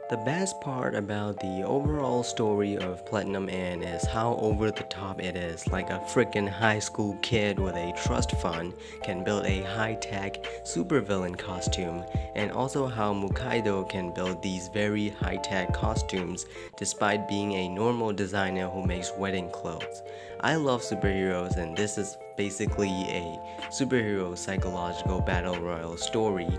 The best part about the overall story of Platinum Ann is how over the top it is. Like a freaking high school kid with a trust fund can build a high-tech supervillain costume, and also how Mukaido can build these very high-tech costumes despite being a normal designer who makes wedding clothes. I love superheroes, and this is basically a superhero psychological battle royale story.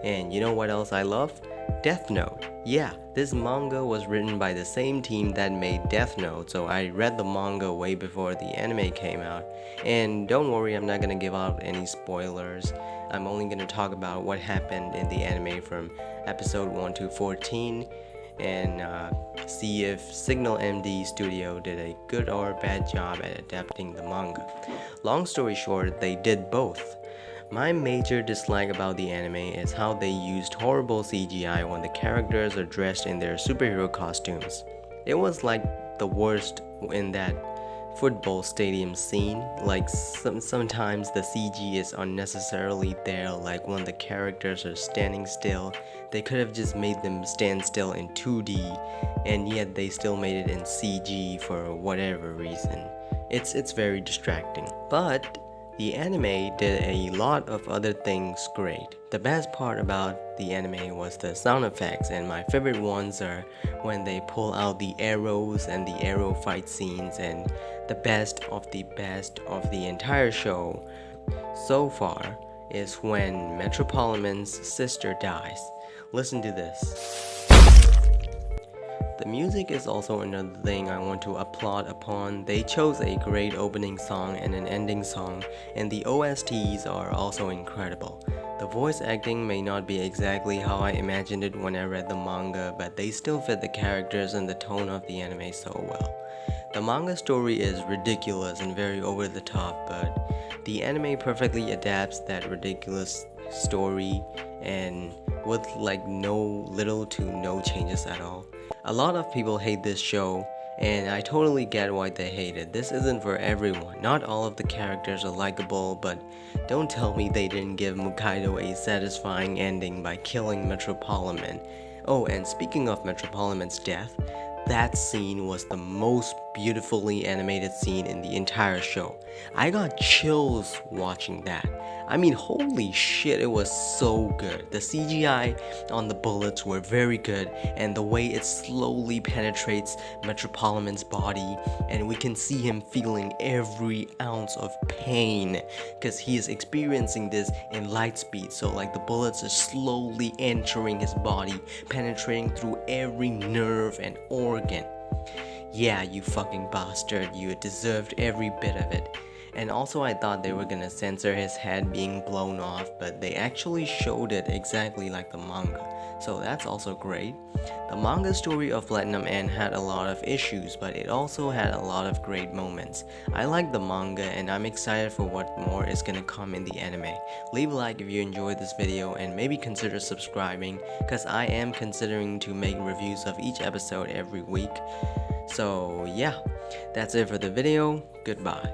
And you know what else I love? Death Note. Yeah, this manga was written by the same team that made Death Note, so I read the manga way before the anime came out. And don't worry, I'm not gonna give out any spoilers. I'm only gonna talk about what happened in the anime from episode 1 to 14 and see if Signal MD Studio did a good or bad job at adapting the manga. Long story short, they did both. My major dislike about the anime is how they used horrible CGI when the characters are dressed in their superhero costumes. It was like the worst in that football stadium scene. Like sometimes the CG is unnecessarily there, like when the characters are standing still. They could have just made them stand still in 2D, and yet they still made it in CG for whatever reason. It's very distracting. But the anime did a lot of other things great. The best part about the anime was the sound effects, and my favorite ones are when they pull out the arrows and the arrow fight scenes, and the best of the entire show so far is when Metropoliman's sister dies. Listen to this. The music is also another thing I want to applaud upon. They chose a great opening song and an ending song, and the OSTs are also incredible. The voice acting may not be exactly how I imagined it when I read the manga, but they still fit the characters and the tone of the anime so well. The manga story is ridiculous and very over the top, but the anime perfectly adapts that ridiculous story and with like little to no changes at all. A lot of people hate this show, and I totally get why they hate it. This isn't for everyone. Not all of the characters are likable, but don't tell me they didn't give Mukaido a satisfying ending by killing Metropoliman. Oh, and speaking of Metropoliman's death, that scene was the most beautifully animated scene in the entire show. I got chills watching that. I mean, holy shit, it was so good. The CGI on the bullets were very good, and the way it slowly penetrates Metropoliman's body, and we can see him feeling every ounce of pain because he is experiencing this in light speed. So like the bullets are slowly entering his body, penetrating through every nerve and organ. Yeah, you fucking bastard, you deserved every bit of it. And also I thought they were gonna censor his head being blown off, but they actually showed it exactly like the manga, so that's also great. The manga story of Platinum Ann had a lot of issues, but it also had a lot of great moments. I like the manga, and I'm excited for what more is gonna come in the anime. Leave a like if you enjoyed this video, and maybe consider subscribing, cause I am considering to make reviews of each episode every week. So yeah, that's it for the video. Goodbye.